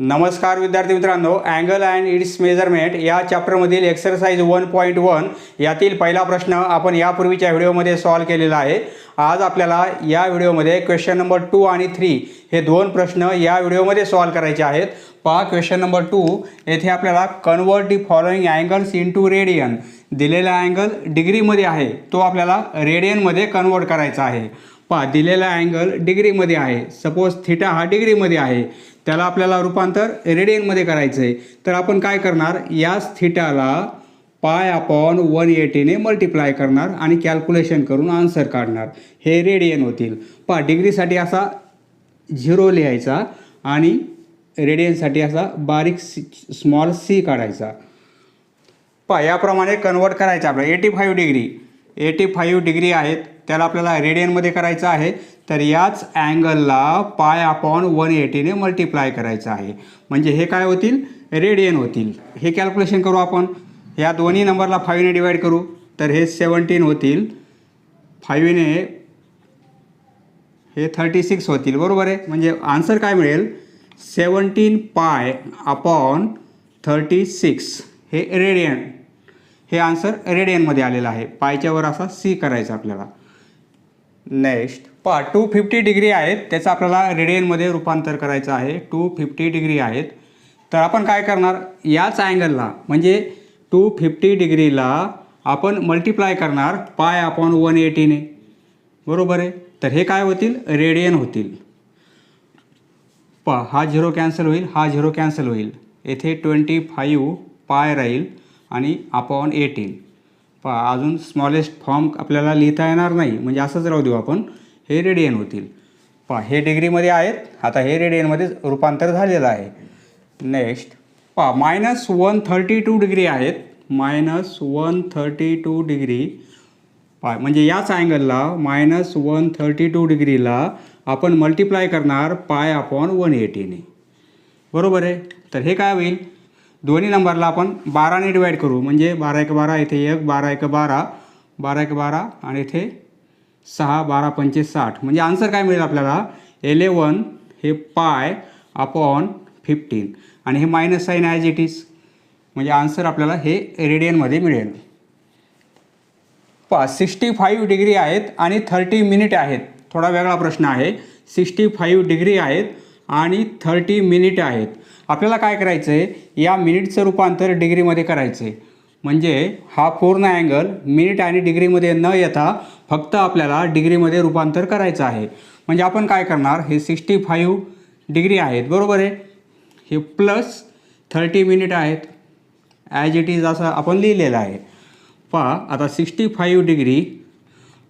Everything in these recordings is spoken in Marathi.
नमस्कार विद्यार्थी मित्रांनो, अँगल अँड इट्स मेजरमेंट या चॅप्टरमधील एक्सरसाइज 1.1 यातील पहिला प्रश्न आपण यापूर्वीच्या व्हिडिओमध्ये सॉल्व केलेला आहे। आज आपल्याला या व्हिडिओमध्ये क्वेश्चन नंबर 2 आणि 3 हे दोन प्रश्न या व्हिडिओमध्ये सॉल्व करायचे आहेत। पहा क्वेश्चन नंबर 2 येथे आपल्याला convert the following angles into radian दिलेला अँगल डिग्रीमध्ये आहे, तो आपल्याला रेडियनमध्ये कन्वर्ट करायचा आहे। पहा दिलेला अँगल डिग्रीमध्ये आहे, सपोज थीटा हा डिग्रीमध्ये आहे, त्याला आपल्याला रूपांतर रेडियनमध्ये करायचं आहे। तर आपण काय करणार, याच थीटाला पाय अपॉन 180 ने मल्टिप्लाय करणार आणि कॅल्क्युलेशन करून आन्सर काढणार, हे रेडियन होतील। पहा डिग्रीसाठी असा 0 लिहायचा आणि रेडियनसाठी असा बारीक स्मॉल सी काढायचा। पहा याप्रमाणे कन्वर्ट करायचं आपल्याला। 85 डिग्री आहेत, त्याला आपल्याला रेडियनमध्ये करायचं आहे। तर याच अँगलला पाय अपॉन 180 ने मल्टिप्लाय करायचं आहे, म्हणजे हे काय होतील, रेडियन होतील। हे कॅल्क्युलेशन करू आपण। या दोन्ही नंबरला 5 ने डिवाइड करू तर हे 17 होतील, 5 ने हे 36 होतील, बरोबर आहे। म्हणजे आन्सर काय मिळेल, 17 पाय अपॉन 36 हे रेडियन, हे आन्सर रेडियनमध्ये आलेलं आहे। पायच्या वर असा सी करायचा आपल्याला। नेक्स्ट पहा 250 डिग्री आहेत, त्याचं आपल्याला रेडियनमध्ये रूपांतर करायचं आहे। 250 डिग्री आहेत, तर आपण काय करणार, याच अँगलला म्हणजे 250 डिग्रीला आपण मल्टिप्लाय करणार पाय अपॉन 180 ने, बरोबर आहे। तर हे काय होतील, रेडियन होतील। पहा हा 0 कॅन्सल होईल, हा 0 कॅन्सल होईल, येथे 25 पाय राहील आणि अपॉन 18। पहा अजून स्मॉलेस्ट फॉर्म आपल्याला लिहिता येणार नाही, म्हणजे असंच राहू देऊ आपण, हे रेडियन होतील। पहा हे डिग्रीमध्ये आहेत, आता हे रेडियनमध्ये रूपांतर झालेलं आहे। नेक्स्ट पहा -132 डिग्री आहेत, -132 डिग्री। पहा म्हणजे याच अँगलला -132 डिग्रीला आपण मल्टिप्लाय करणार पाय अपॉन 180 ने, बरोबर आहे। तर हे काय होईल, दोन्ही नंबरला आपण 12 ने डिवाइड करू, म्हणजे 12 1 12, इथे 1 12 1 12, 12 1 12 आणि इथे 6 12 5 60, म्हणजे आन्सर काय मिळेल आपल्याला, 11 हे पाय अपॉन 15 आणि हे minus sign as it is, म्हणजे आन्सर आपल्याला हे रेडियनमध्ये मिळेल। पहा 65 डिग्री आहेत आणि 30 मिनिट आहेत, थोडा वेगळा प्रश्न आहे। 65 डिग्री आहेत आणि 30 मिनिट आहेत। आपल्याला काय करायचं आहे, या मिनिटचं रूपांतर डिग्रीमध्ये करायचं आहे, म्हणजे हा पूर्ण अँगल मिनिट आणि डिग्रीमध्ये न येता फक्त आपल्याला डिग्रीमध्ये रूपांतर करायचं आहे। म्हणजे आपण काय करणार, हे 65 डिग्री आहेत, बरोबर आहे, हे प्लस 30 मिनिट आहेत, ॲज इट इज असं आपण लिहिलेलं आहे। पहा आता 65 डिग्री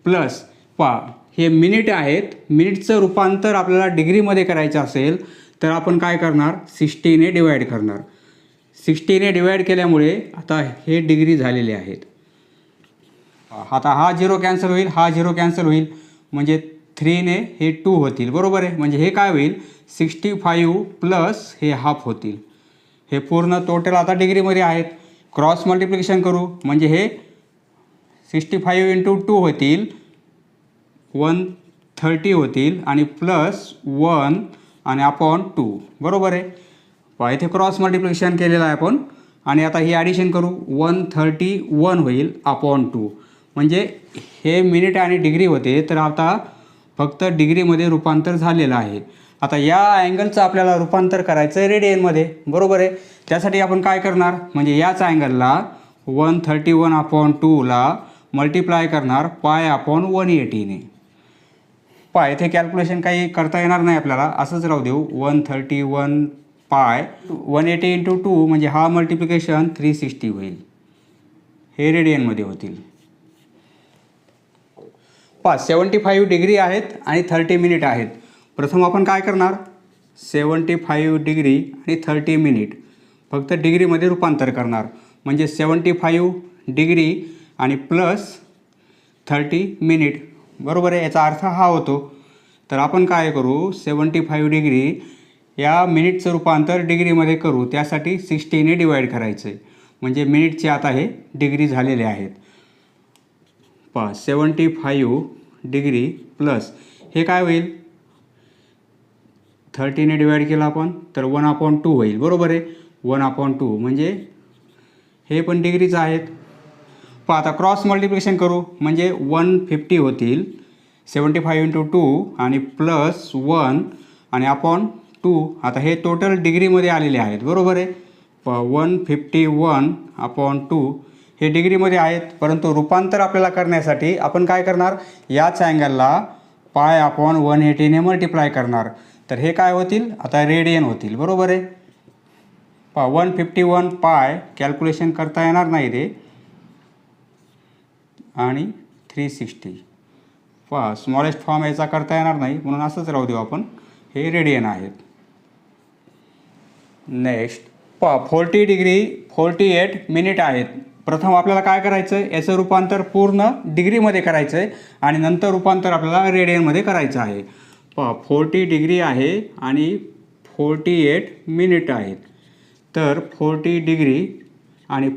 प्लस, पहा हे मिनिट आहेत, मिनिटचं रूपांतर आपल्याला डिग्रीमध्ये करायचं असेल तर आपण काय करणार, 60 ने डिवाइड करणार। 60 ने डिवाइड केल्यामुळे आता हे डिग्री झालेले आहेत। आता हा 0 कॅन्सल होईल, हा 0 कॅन्सल होईल, म्हणजे 3 ने हे 2 होतील, बरोबर आहे। म्हणजे हे काय होईल, 65 प्लस हे हाफ होतील, हे पूर्ण टोटल आता डिग्रीमध्ये आहेत। क्रॉस मल्टिप्लिकेशन करू, म्हणजे हे 65 × 2 होतील, 130 होतील आणि प्लस 1 आणि अपॉन 2, बरोबर आहे। पहा इथे क्रॉस मल्टिप्लिकेशन केलेलं आहे आपण, आणि आता ही ॲडिशन करू, 131 होईल अपॉन 2, म्हणजे हे मिनिट आणि डिग्री होते, तर आता फक्त डिग्रीमध्ये रूपांतर झालेलं आहे। आता या अँगलचं आपल्याला रूपांतर करायचं आहे रेडियनमध्ये, बरोबर आहे। त्यासाठी आपण काय करणार, म्हणजे याच अँगलला 131 अपॉन 2ला मल्टिप्लाय करणार पाय अपॉन 180 ने। पहा इथे कॅल्क्युलेशन काही करता येणार नाही आपल्याला, असंच राहू देऊ, 131 पाय 180 × 2, म्हणजे हा मल्टिप्लिकेशन 360 होईल, हे रेडियनमध्ये होतील। पहा 75 डिग्री आहेत आणि 30 मिनिट आहेत। प्रथम आपण काय करणार, 75 डिग्री आणि 30 मिनिट फक्त डिग्रीमध्ये रूपांतर करणार, म्हणजे 75 डिग्री आणि प्लस 30 मिनिट, बरोबर आहे। याचा अर्थ हा होतो। तर आपण काय करू, 75 डिग्री या मिनिटचं रूपांतर डिग्रीमध्ये करू, त्यासाठी 60 ने डिवाइड करायचं आहे, म्हणजे मिनिटचे आता हे डिग्री झालेले आहेत। पहा 75 डिग्री प्लस हे काय होईल, 30ने डिवाईड केला आपण तर 1/2 होईल, बरोबर आहे. 1/2 म्हणजे हे पण डिग्रीच आहेत. पहा आता क्रॉस मल्टिप्लिकेशन करू म्हणजे 150 होतील 75 × 2 आणि प्लस 1 आणि अपॉन 2. आता हे टोटल डिग्रीमध्ये आलेले आहेत, बरोबर आहे. 151/2 हे डिग्रीमध्ये आहेत. परंतु रूपांतर आपल्याला करण्यासाठी आपण काय करणार, याच अँगलला π/180ने मल्टिप्लाय करणार. तर हे काय होतील, आता रेडियन होतील, बरोबर आहे. 151 पाय कॅल्क्युलेशन करता येणार नाही ते आणि 360 स्मॉलेस्ट फॉर्म याचा करता येणार नाही म्हणून असंच राहू देऊ आपण. हे रेडियन आहेत. नेक्स्ट 40 डिग्री 48 मिनिट आहेत. प्रथम आपल्याला काय करायचं आहे, याचं रूपांतर पूर्ण डिग्रीमध्ये करायचं आहे आणि नंतर रूपांतर आपल्याला रेडियनमध्ये करायचं आहे. 40 डिग्री आहे आणि 48 मिनिट आहेत. तर 40 डिग्री आणि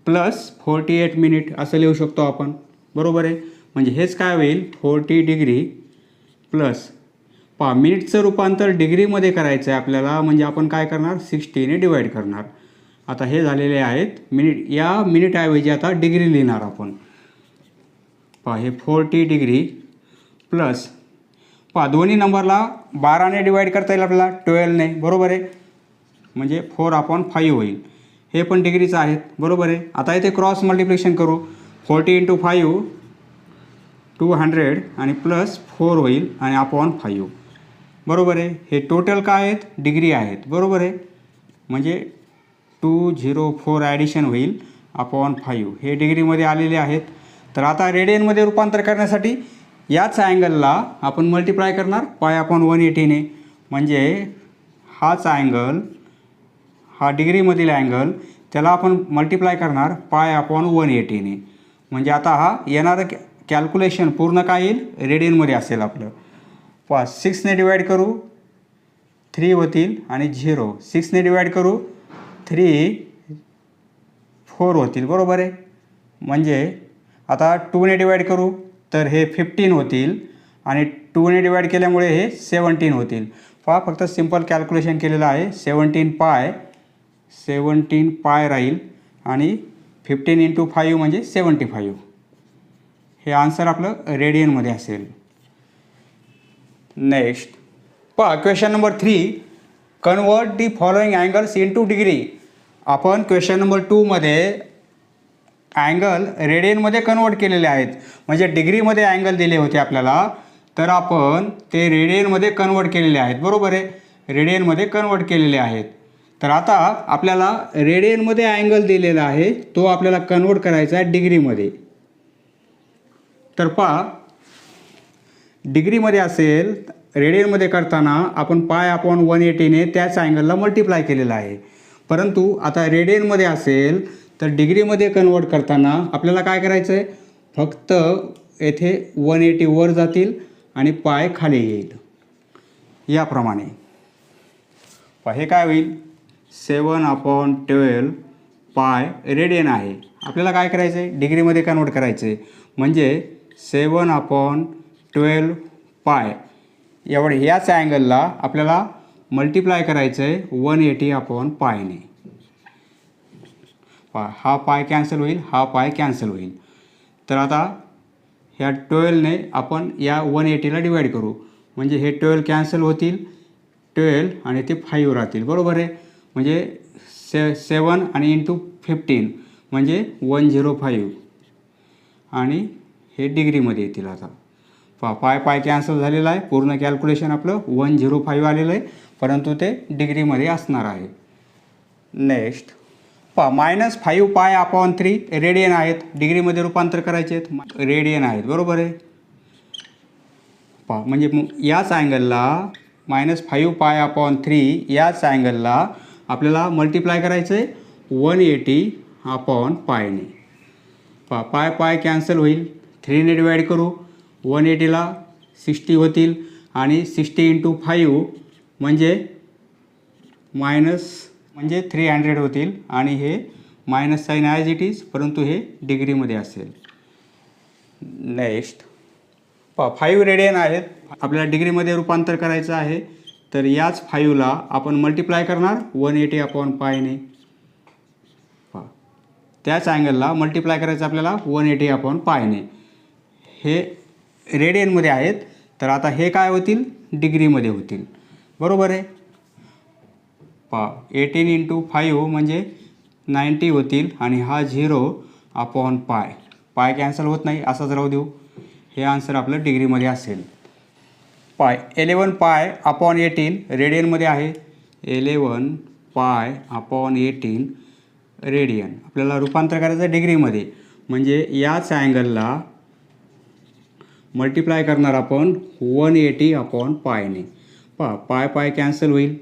प्लस 48 मिनिट असं लिहू शकतो आपण, बरोबर आहे. म्हणजे हेच काय होईल, 40 डिग्री प्लस मिनिटचं रूपांतर डिग्रीमध्ये करायचं आहे आपल्याला. म्हणजे आपण काय करणार, 60ने डिवाईड करणार. आता हे झालेले आहेत मिनिट. या मिनिटऐवजी आता डिग्री लिहिणार आपण. हे 40 डिग्री प्लस दोन्ही नंबरला 12ने डिवाईड करता येईल आपल्याला 12ने, बरोबर आहे. म्हणजे 4/5 होईल. हे पण डिग्रीचं आहेत, बरोबर आहे. आता इथे क्रॉस मल्टिप्लिकेशन करू. 40 × 5 200 आणि प्लस 4 होईल आणि अपॉन 5, बरोबर आहे. हे टोटल काय आहेत, डिग्री आहेत, बरोबर आहे. म्हणजे 204 ॲडिशन होईल अपॉन 5. हे डिग्रीमध्ये आलेले आहेत. तर आता रेडियनमध्ये रूपांतर करण्यासाठी याच अँगलला आपण मल्टिप्लाय करणार π/180ने. म्हणजे हाच अँगल, हा डिग्रीमधील अँगल, त्याला आपण मल्टिप्लाय करणार π/180ने. म्हणजे आता हा येणारं कॅल्क्युलेशन पूर्ण काय येईल, रेडियनमध्ये असेल आपलं. 6ने डिवाईड करू 3 होतील आणि 0. 6ने डिवाईड करू 3 4 होतील, बरोबर आहे. म्हणजे आता 2ने डिवाईड करू तर हे 15 होतील आणि 2ने डिवाईड केल्यामुळे हे 17 होतील. फक्त सिम्पल कॅल्क्युलेशन केलेलं आहे. 17 पाय राहील आणि 15 × 5 म्हणजे 75. हे आन्सर आपलं रेडियनमध्ये असेल. Next question number 3, convert the following angles into degree. आपण क्वेश्चन नंबर 2मध्ये अँगल रेडियनमध्ये कन्वर्ट केलेले आहेत. म्हणजे डिग्रीमध्ये अँगल दिले होते आपल्याला, तर आपण ते रेडियनमध्ये कन्वर्ट केलेले आहेत, बरोबर आहे. रेडियनमध्ये कन्वर्ट केलेले आहेत. तर आता आपल्याला रेडियनमध्ये अँगल दिलेला आहे, तो आपल्याला कन्वर्ट करायचा आहे डिग्रीमध्ये. तर डिग्रीमध्ये असेल, रेडियनमध्ये करताना आपण π/180ने त्याच अँगलला मल्टिप्लाय केलेला आहे. परंतु आता रेडियनमध्ये असेल तर डिग्रीमध्ये कन्वर्ट करताना आपल्याला काय करायचं आहे, फक्त येथे 180 वर जातील आणि पाय खाली येईल. याप्रमाणे हे काय होईल, 7/12 पाय रेडियन आहे. आपल्याला काय करायचं आहे, डिग्रीमध्ये कन्वर्ट करायचं आहे. म्हणजे 7/12 पाय एवढं याच अँगलला आपल्याला मल्टिप्लाय करायचं आहे 180/पायने. हा पाय कॅन्सल होईल, हा पाय कॅन्सल होईल. तर आता ह्या 12ने आपण या 180ला डिवाईड करू. म्हणजे हे 12 कॅन्सल होतील, 12 आणि ते 5 राहतील, बरोबर आहे. म्हणजे 7 आणि × 15 म्हणजे 105 आणि हे डिग्रीमध्ये येतील. आता पाय कॅन्सल झालेला आहे. पूर्ण कॅल्क्युलेशन आपलं 105 आलेलं आहे, परंतु ते डिग्रीमध्ये असणार आहे. नेक्स्ट -5 π/3 रेडियन आहेत. डिग्रीमध्ये रूपांतर करायचे आहेत, रेडियन आहेत, बरोबर आहे. म्हणजे याच अँगलला -5 π/3 याच अँगलला आपल्याला मल्टिप्लाय करायचं आहे 180/पायने. पाय कॅन्सल होईल, 3ने डिवाईड करू. 180ला 60 होतील आणि 60 × 5 म्हणजे 300 होतील आणि हे minus sign as it is, परंतु हे डिग्रीमध्ये असेल. नेक्स्ट 5 रेडियन आहेत. आपल्याला डिग्रीमध्ये रूपांतर करायचं आहे. तर याच 5ला आपण मल्टिप्लाय करणार 180 अपॉन पायने. पहा, त्याच अँगलला मल्टिप्लाय करायचं आपल्याला 180 अपॉन पायने. हे रेडियनमध्ये आहेत, तर आता हे काय होतील, डिग्रीमध्ये होतील. बरोबर आहे. पहा 18 इंटू 5 म्हणजे 90 होतील आणि हा 0 अपॉन पाय. पाय कॅन्सल होत नाही, असाच राहू देऊ. हे आन्सर आपलं डिग्रीमध्ये असेल. पाय 11 पाय अपॉन 18 रेडियनमध्ये आहे. 11 पाय अपॉन 18 रेडियन. आपल्याला रूपांतर करायचं डिग्रीमध्ये, म्हणजे याच अँगलला मल्टिप्लाय करणार आपण 180 अपॉन पायने. पहा पाय पाय कॅन्सल होईल.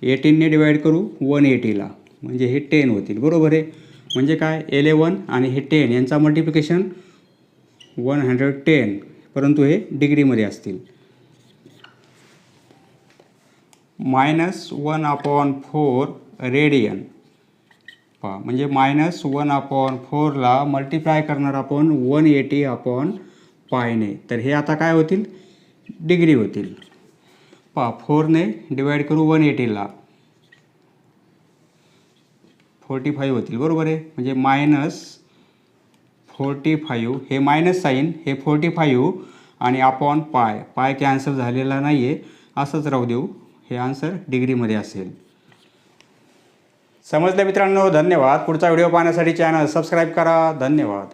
18ने डिवाईड करू 180ला, म्हणजे हे 10 होतील. बरोबर आहे. म्हणजे काय, 11 आणि हे 10 यांचा मल्टिप्लिकेशन 110, परंतु हे डिग्रीमध्ये असतील. -1 अपॉन 4 रेडियन. पहा म्हणजे -1 अपॉन 4ला मल्टिप्लाय करणार आपण 180 अपॉन पायने. तर हे आता काय होतील, डिग्री होतील. पहा 4ने डिवाईड करू 180ला, 45 होतील. बरोबर आहे. म्हणजे -45, हे मायनस साईन, हे 45 आणि अपॉन पाय. पाय कॅन्सल झालेला नाही आहे, असंच राहू देऊ. हे आन्सर डिग्रीमध्ये असेल. समजलं मित्रांनो? धन्यवाद. पुढचा व्हिडिओ पाहण्यासाठी चॅनल सबस्क्राईब करा. धन्यवाद.